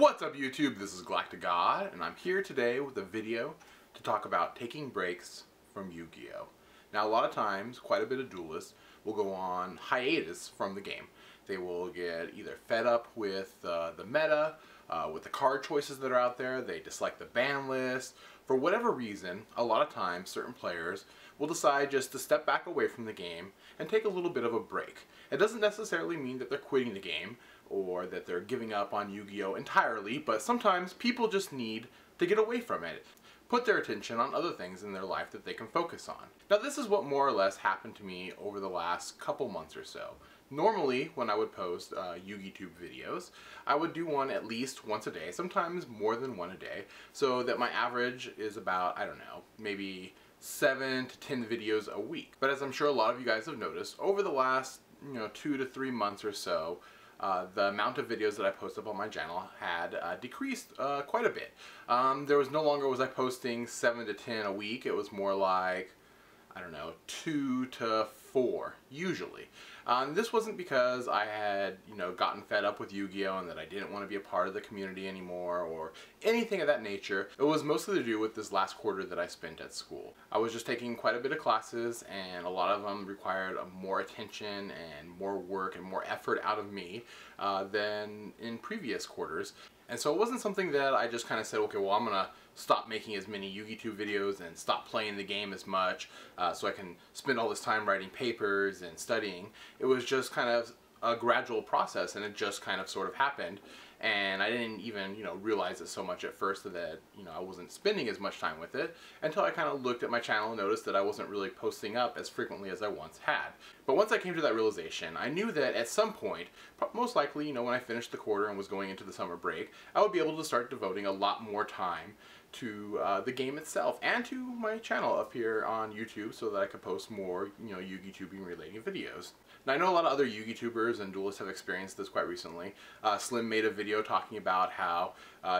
What's up YouTube? This is GalacticGod, and I'm here today with a video to talk about taking breaks from Yu-Gi-Oh! Now a lot of times, quite a bit of duelists will go on hiatus from the game. They will get either fed up with the meta, with the card choices that are out there, they dislike the ban list. For whatever reason, a lot of times certain players will decide just to step back away from the game and take a little bit of a break. It doesn't necessarily mean that they're quitting the game or that they're giving up on Yu-Gi-Oh! Entirely, but sometimes people just need to get away from it. Put their attention on other things in their life that they can focus on. Now this is what more or less happened to me over the last couple months or so. Normally, when I would post Yu-Gi-Tube videos, I would do one at least once a day, sometimes more than one a day, so that my average is about, I don't know, maybe 7 to 10 videos a week. But as I'm sure a lot of you guys have noticed, over the last 2 to 3 months or so, the amount of videos that I post up on my channel had decreased quite a bit. There was no longer was I posting 7 to 10 a week. It was more like, I don't know, 2 to 4 usually. This wasn't because I had gotten fed up with Yu-Gi-Oh! And that I didn't want to be a part of the community anymore or anything of that nature. It was mostly to do with this last quarter that I spent at school. I was just taking quite a bit of classes, and a lot of them required more attention and more work and more effort out of me than in previous quarters. And so it wasn't something that I just kind of said, okay, well, I'm gonna stop making as many Yu-Gi-Oh! Videos and stop playing the game as much so I can spend all this time writing papers and studying. It was just kind of a gradual process, and it just kind of sort of happened. And I didn't even, realize it so much at first that, I wasn't spending as much time with it until I kind of looked at my channel and noticed that I wasn't really posting up as frequently as I once had. But once I came to that realization, I knew that at some point, most likely, when I finished the quarter and was going into the summer break, I would be able to start devoting a lot more time to the game itself and to my channel up here on YouTube so that I could post more, Yu-Gi-Tubing related videos. Now I know a lot of other Yu-Gi-Tubers and duelists have experienced this quite recently. Slim made a video talking about how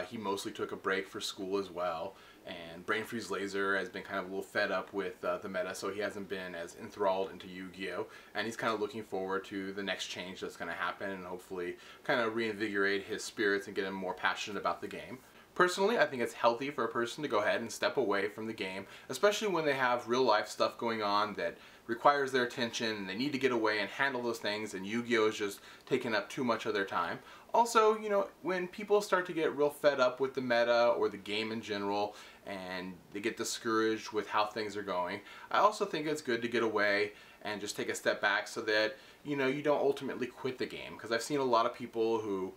he mostly took a break for school as well, and Brain Freeze Laser has been kind of a little fed up with the meta, so he hasn't been as enthralled into Yu-Gi-Oh! And he's kind of looking forward to the next change that's going to happen and hopefully kind of reinvigorate his spirits and get him more passionate about the game. Personally, I think it's healthy for a person to go ahead and step away from the game, especially when they have real life stuff going on that requires their attention and they need to get away and handle those things, and Yu-Gi-Oh! Is just taking up too much of their time. Also, when people start to get real fed up with the meta or the game in general and they get discouraged with how things are going, I also think it's good to get away and just take a step back so that, you don't ultimately quit the game. Because I've seen a lot of people who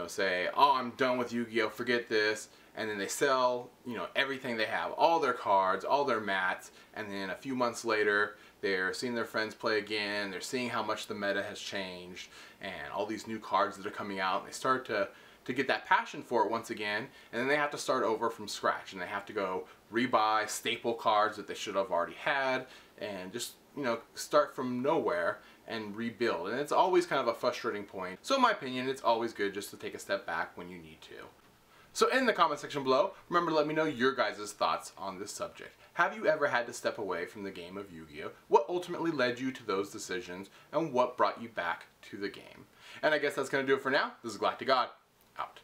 say, oh, I'm done with Yu-Gi-Oh! Forget this, and then they sell, everything they have, all their cards, all their mats, and then a few months later, they're seeing their friends play again, they're seeing how much the meta has changed, and all these new cards that are coming out, and they start to get that passion for it once again, and then they have to start over from scratch, and they have to go rebuy staple cards that they should have already had, and just, start from nowhere and rebuild. And it's always kind of a frustrating point. So in my opinion, it's always good just to take a step back when you need to. So in the comment section below, remember to let me know your guys' thoughts on this subject. Have you ever had to step away from the game of Yu-Gi-Oh? What ultimately led you to those decisions, and what brought you back to the game? And I guess that's going to do it for now. This is GalacticGod, out.